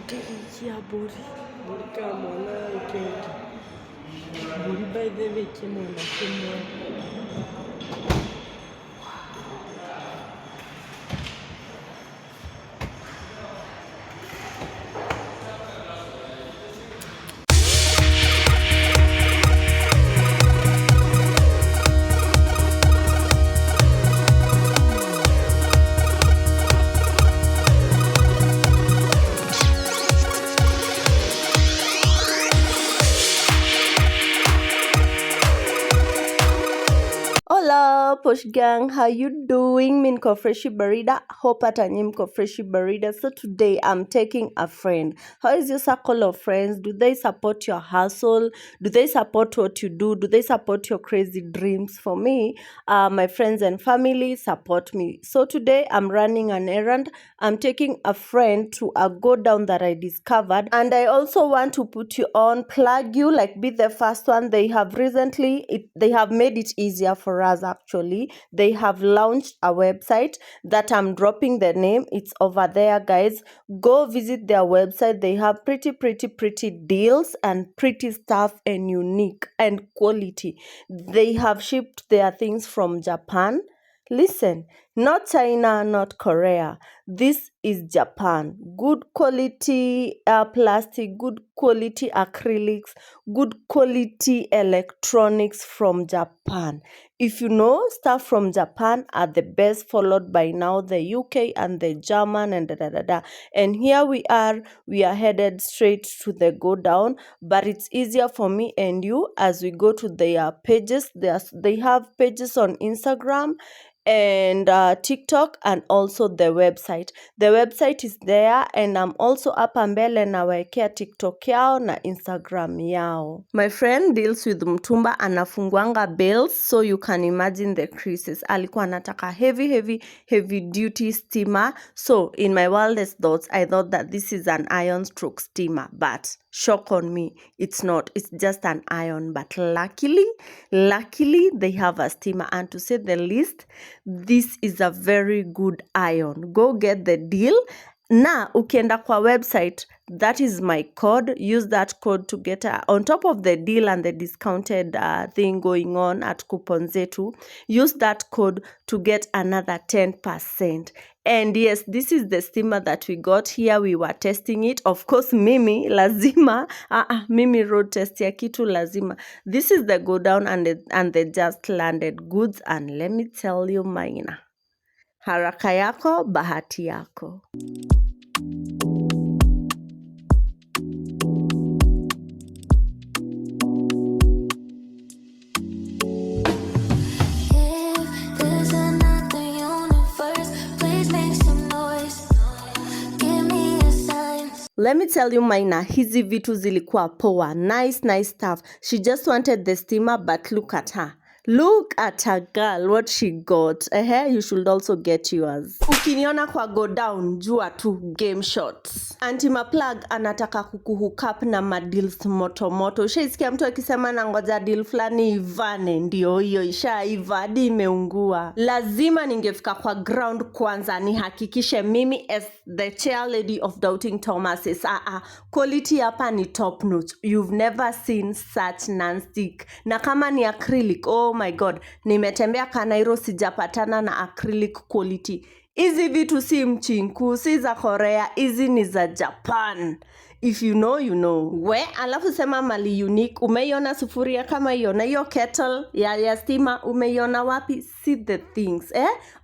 Ukikia buri kama mwana ukenge buri by the way kimona kimwe. Hola Posh Gang, how you doing? Minko Freshi Barida. Hope at Mko Freshi Barida. So today I'm taking a friend. How is your circle of friends? Do they support your hustle? Do they support what you do? Do they support your crazy dreams? For me, my friends and family support me. So today I'm running an errand. I'm taking a friend to a go down that I discovered, and I also want to put you on, plug you, like be the first one. They have they have made it easier for us. Actually, they have launched a website that I'm dropping the name. It's over there, guys. Go visit their website. They have pretty deals and pretty stuff and unique and quality. They have shipped their things from Japan. Listen, not China, not Korea. This is Japan. Good quality plastic, good quality acrylics, good quality electronics from Japan. If you know, stuff from Japan are the best, followed by now the UK and the German and And here we are headed straight to the go down, but it's easier for me and you as we go to their pages. They have pages on Instagram and TikTok, and also the website. The website is there, and I'm also hapa mbele nawekea TikTok yao na Instagram yao. My friend deals with mtumba, anafunguanga bells, so you can imagine the creases. Alikuwa anataka heavy duty steamer. So in my wildest thoughts, I thought that this is an iron stroke steamer, but shock on me, it's not. It's just an iron, but luckily they have a steamer, and to say the least, this is a very good iron. Go get the deal. Na ukienda kwa website, that is my code. Use that code to get on top of the deal and the discounted thing going on at Coupon Zetu. Use that code to get another 10%. And yes, this is the steamer that we got here. We were testing it. Of course, mimi lazima. Mimi road test ya kitu lazima. This is the go down and the just landed goods. And let me tell you mine. Haraka yako, bahati yako. Let me tell you, Maina, hizi vitu zilikuwa poa. Nice stuff. She just wanted the steamer, but look at her. Look at her girl, what she got. You should also get yours. Ukiniona kwa go down, jua tu game shots. Auntie Maplug anataka kukuhook up na madeals moto. Ushaisikia mtu akisema na ngoja deal flani ivane, ndio hiyo ishaiva hadi imeungua. Lazima ningefika kwa ground kwanza nihakikishe mimi as the chair lady of Doubting Thomases. Quality hapa ni top notch. You've never seen such non-stick. Na kama ni acrylic, oh my god, nimetembea Kanairo sijapatana na acrylic quality. Hizi vitu si mchinku, si za Korea, hizi ni za Japan. If you know, you know. Alafu sema mali unique. Umeiona sufuria kama hiyo na hiyo kettle ya steamer, umeiona wapi? See the things,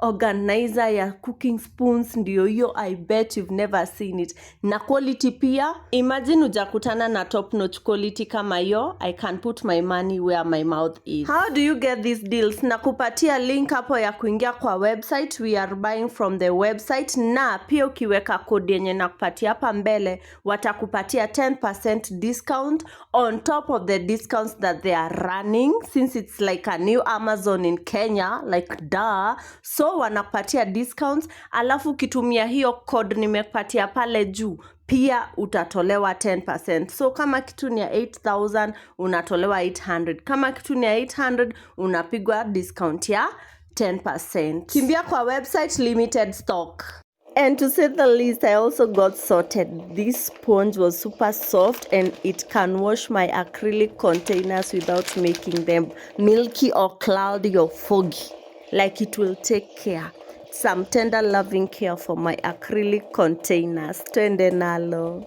organizer ya cooking spoons, ndio hiyo. I bet you've never seen it. Na quality pia, imagine ujakutana na top notch quality kama hiyo. I can put my money where my mouth is. How do you get these deals? Nakupatia link hapo ya kuingia kwa website. We are buying from the website, na pia ukiweka code yenye nakupatia hapa mbele, watakupatia 10% discount on top of the discounts that they are running, since it's like a new Amazon in Kenya, like duh. So wanakupatia discounts, alafu kitumia hiyo code nimekupatia pale juu, pia utatolewa 10%. So kama kitu ni ya 8,000 unatolewa 800. Kama kitu ni ya 800 unapigwa discount ya 10%. Kimbia kwa website, limited stock. And to say the least, I also got sorted. This sponge was super soft and it can wash my acrylic containers without making them milky or cloudy or foggy. Like it will take care. Some tender loving care for my acrylic containers. Twende nalo.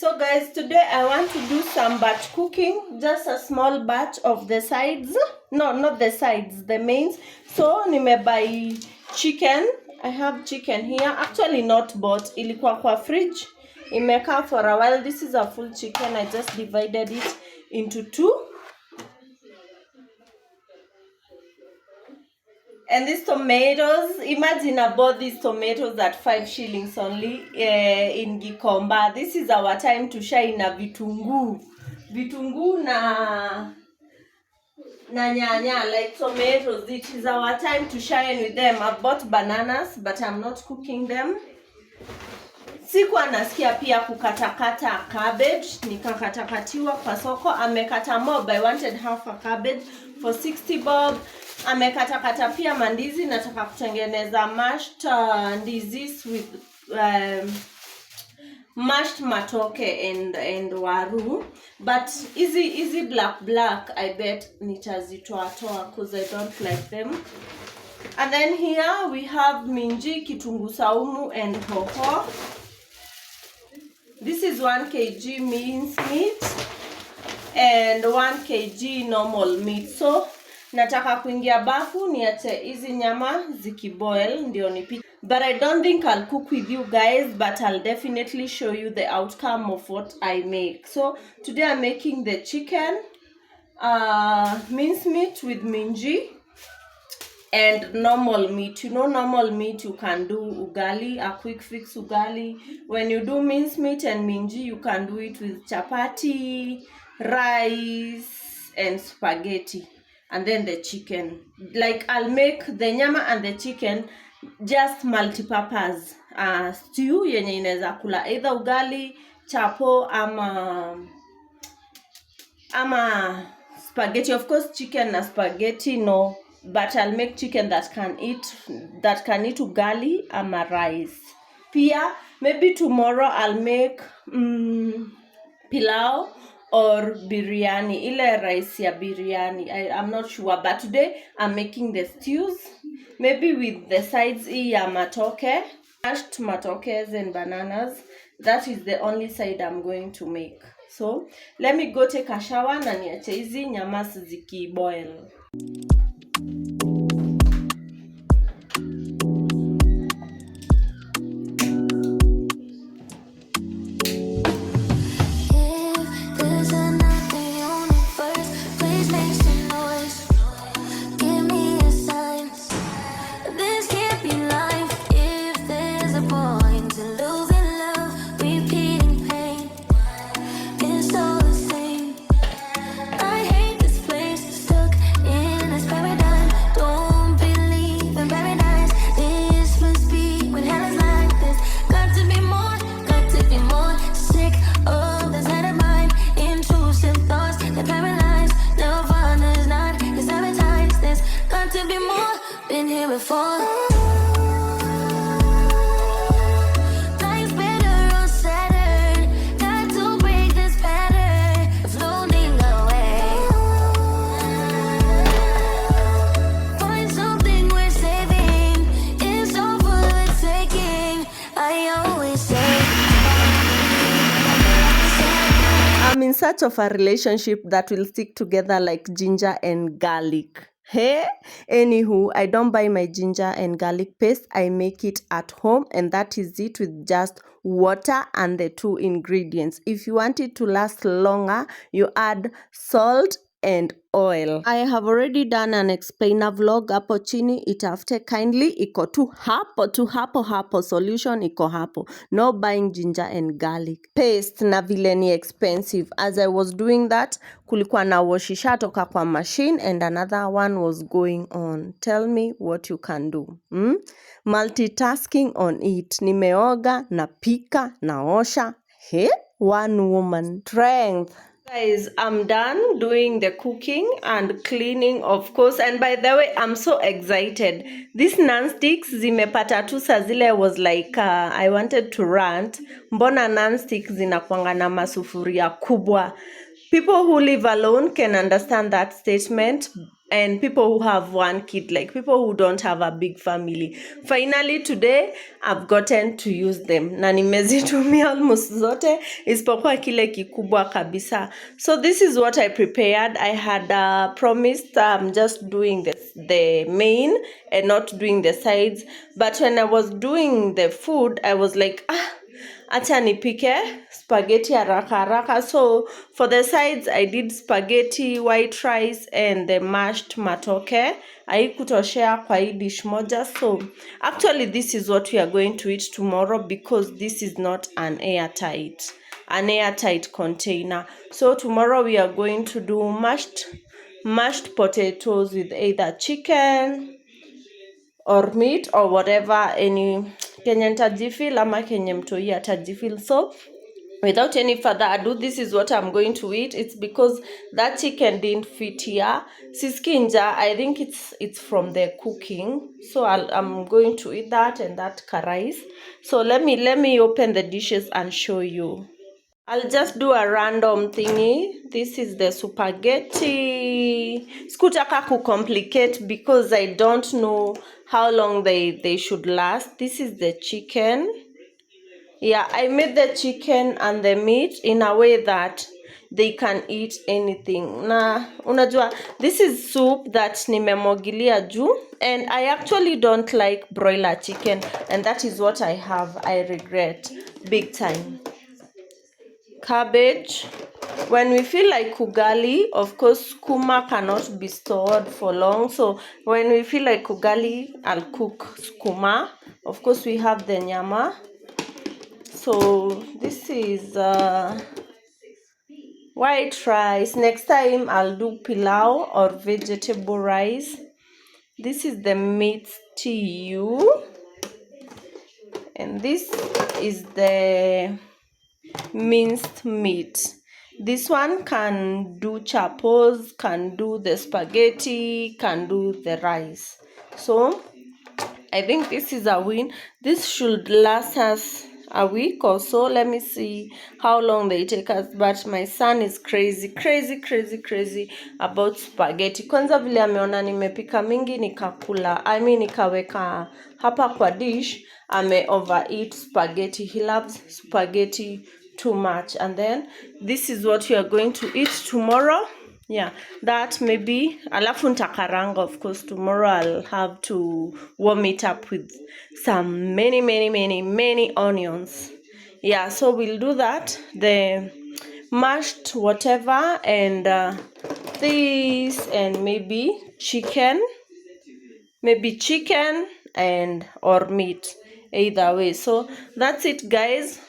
So guys, today I want to do some batch cooking, just a small batch of the sides. No, not the sides, the mains. So buy chicken. I have chicken here. Actually not bought. Ilikuwa kwa fridge. Imekaa for a while. This is a full chicken. I just divided it into two. And these tomatoes, imagine I bought these tomatoes at 5 shillings only in Gikomba. This is our time to shine na vitunguu. Vitunguu na nyanya, like tomatoes. It is our time to shine with them. I bought bananas, but I'm not cooking them. Sikuwa nasikia pia kukatakata cabbage, nikakatakatiwa kwa soko. Amekata mob, I wanted half a cabbage for 60 bob. Amekatakata pia mandizi, nataka kutengeneza mashed ndizis with mashed matoke and waru, but easy black I bet nitazitoa because I don't like them. And then here we have minji, kitunguu saumu and hoho. This is 1 kg minced meat and 1 kg normal meat. So nataka kuingia bafu niache hizi nyama zikiboil ndio nipike. But I don't think I'll cook with you guys, but I'll definitely show you the outcome of what I make. So today I'm making the chicken minced meat with minji and normal meat. You know, normal meat you can do ugali, a quick fix ugali. When you do minced meat and minji, you can do it with chapati, rice and spaghetti. And then the chicken, like I'll make the nyama and the chicken just multi-purpose stew yenye inaweza kula either ugali, chapo ama spaghetti. Of course chicken na spaghetti no, but I'll make chicken that can eat ugali ama rice. Pia maybe tomorrow I'll make pilau or biryani, ile rice ya biryani. I'm not sure, but today I'm making the stews, maybe with the sides ya matoke, mashed matokes and bananas. That is the only side I'm going to make. So let me go take a shower na niache hizi nyama zikiboil. I'm in search of a relationship that will stick together like ginger and garlic. Hey, anywho, I don't buy my ginger and garlic paste. I make it at home, and that is it with just water and the 2 ingredients. If you want it to last longer, you add salt and oil. I have already done an explainer vlog hapo chini, itafute kindly. Iko tu hapo, solution iko hapo. No buying ginger and garlic paste na vile ni expensive. As I was doing that, kulikuwa na washisha toka kwa machine and another one was going on. Tell me what you can do. Multitasking on it. Nimeoga, napika, naosha. Hey, one woman strength. Guys, I'm done doing the cooking and cleaning, of course. And by the way, I'm so excited. These non-sticks zimepata tu saa zile was like I wanted to rant. Mbona non-sticks zinakuanga na masufuria kubwa? People who live alone can understand that statement, and people who have one kid, like people who don't have a big family. Finally today I've gotten to use them. Na nimezitumia almost zote isipokuwa kile kikubwa kabisa. So this is what I prepared. I had promised just doing the main and not doing the sides. But when I was doing the food, I was like, acha nipike spaghetti haraka haraka. So for the sides I did spaghetti, white rice and the mashed matoke. Haikutoshea kwa hii dish moja. So actually this is what we are going to eat tomorrow because this is not an airtight container. So tomorrow we are going to do mashed potatoes with either chicken or meat or whatever, any kenye nitajifeel ama kenye mtoi atajifeel. So without any further ado, this is what I'm going to eat. It's because that chicken didn't fit here. Siskinja, I think it's from the cooking. So I'm going to eat that and that karais. So let me open the dishes and show you. I'll just do a random thingy. This is the spaghetti. Sikutaka kucomplicate because I don't know how long they should last. This is the chicken. Yeah, I made the chicken and the meat in a way that they can eat anything. Na unajua, this is soup that nimemwagilia juu, and I actually don't like broiler chicken, and that is what I have. I regret big time. Cabbage. When we feel like ugali, of course skuma cannot be stored for long, so when we feel like ugali, I'll cook skuma. Of course we have the nyama. So this is white rice. Next time I'll do pilau or vegetable rice. This is the meat stew, and this is the minced meat. This one can do chapos, can do the spaghetti, can do the rice. So I think this is a win. This should last us a week or so. Let me see how long they take us. But my son is crazy about spaghetti. Kwanza vile ameona nimepika mingi nikakula, nikaweka hapa kwa dish, ame overeat spaghetti. He loves spaghetti too much. And then this is what we are going to eat tomorrow. Yeah, that maybe alafu nitakaranga. Of course tomorrow I'll have to warm it up with some many onions. Yeah, so we'll do that, the mashed whatever, and this, and maybe chicken and or meat, either way. So that's it guys.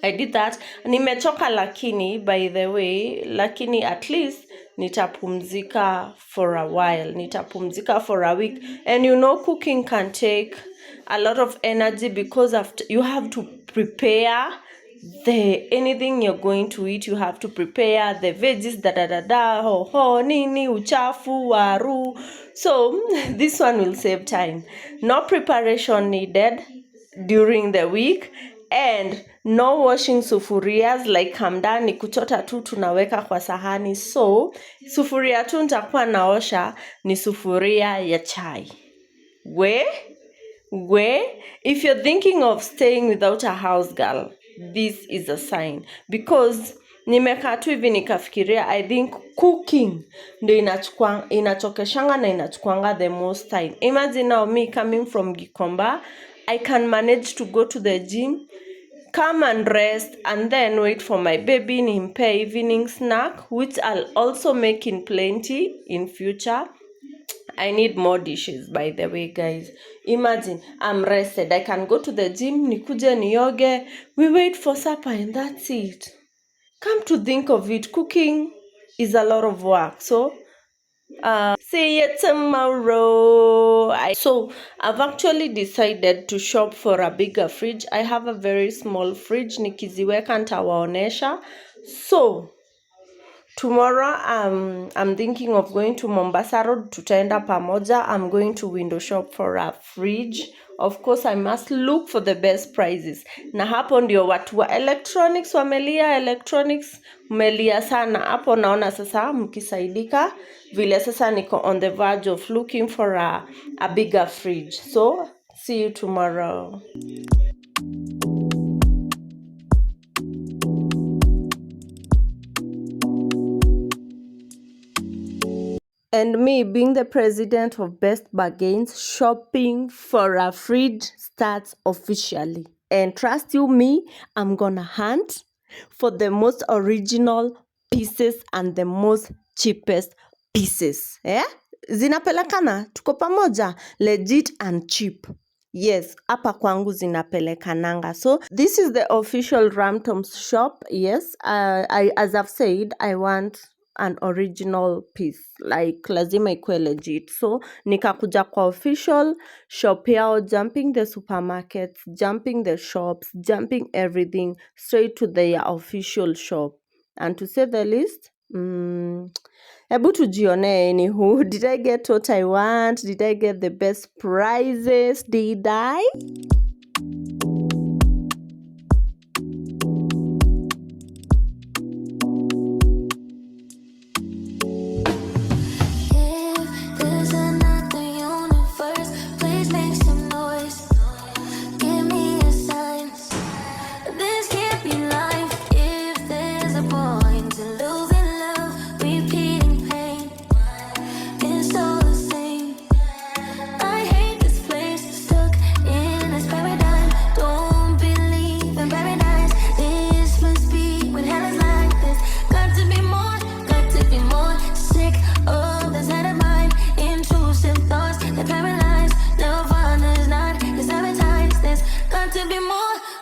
I did that. Nimechoka lakini, by the way, lakini at least nitapumzika for a while. Nitapumzika for a week. And you know, cooking can take a lot of energy because after you have to prepare anything you're going to eat. You have to prepare the veggies, nini, uchafu, waru. So this one will save time. No preparation needed during the week, and no washing sufurias. Like hamdani kuchota tu tunaweka kwa sahani. So sufuria tu nitakuwa naosha ni sufuria ya chai. If you're thinking of staying without a house girl, this is a sign, because nimekaa tu hivi nikafikiria, I think cooking ndio inachokeshanga na inachukuanga the most time. Imagine now me coming from Gikomba, I can manage to go to the gym, come and rest, and then wait for my baby, nimpe evening snack, which I'll also make in plenty in future. I need more dishes, by the way, guys. Imagine, I'm rested. I can go to the gym, nikuje nioge, we wait for supper, and that's it. Come to think of it, cooking is a lot of work. So, see you tomorrow. So, I've actually decided to shop for a bigger fridge. I have a very small fridge. Nikiziweka nitawaonesha. So, tomorrow I'm thinking of going to Mombasa Road, tutaenda pamoja. I'm going to window shop for a fridge. Of course I must look for the best prices. Na hapo ndio watu wa electronics melia sana. Hapo naona sasa mkisaidika vile sasa niko on the verge of looking for a bigger fridge. So see you tomorrow. And me being the president of Best Bargains, shopping for a fridge starts officially. And trust you me, I'm gonna hunt for the most original pieces and the most cheapest pieces. Zinapelekana, tuko pamoja, legit and cheap. Yes, hapa kwangu zinapelekananga. So this is the official Ramtoms shop. Yes, as I've said, I want an original piece, like lazima ikuwe legit. So nikakuja kwa official shop yao, jumping the supermarkets, jumping the shops, jumping everything straight to their official shop. And to say the least, hebu tujione. Anywho, did I get what I want? Did I get the best prizes? Did I?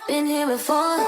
Been here before.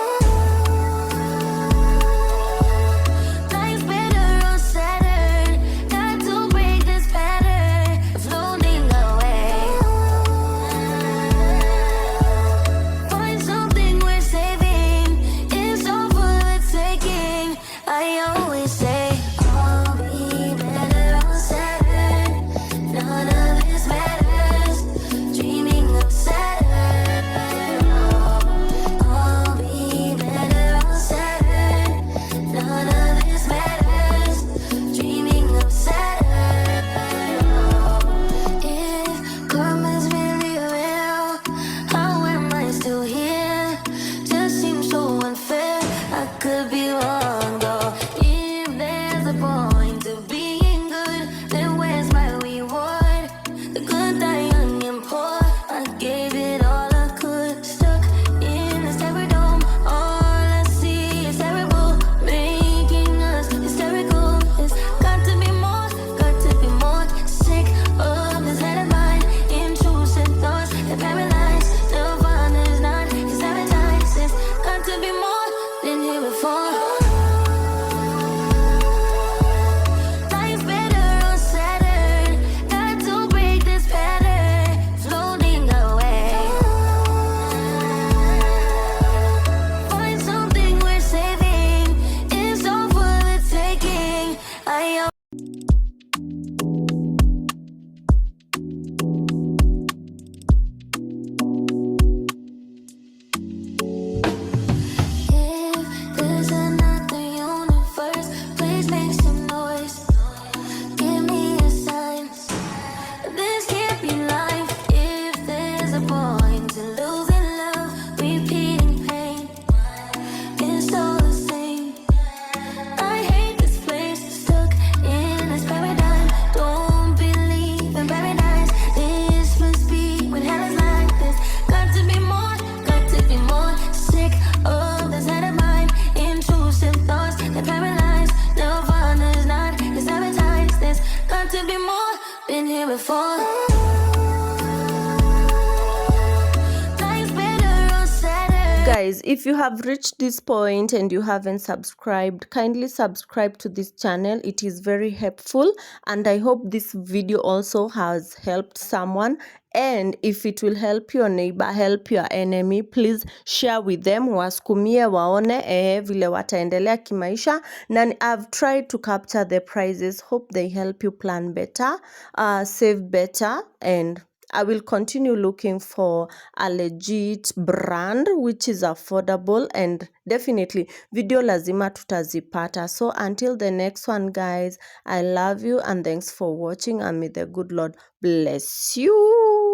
Guys, if you have reached this point and you haven't subscribed, kindly subscribe to this channel. It is very helpful, and I hope this video also has helped someone. And if it will help your neighbor, help your enemy, please share with them, waskumie waone vile wataendelea kimaisha. Na I've tried to capture the prizes. Hope they help you plan better, save better, and I will continue looking for a legit brand which is affordable, and definitely video lazima tutazipata. So until the next one, guys, I love you and thanks for watching, and may the good Lord bless you.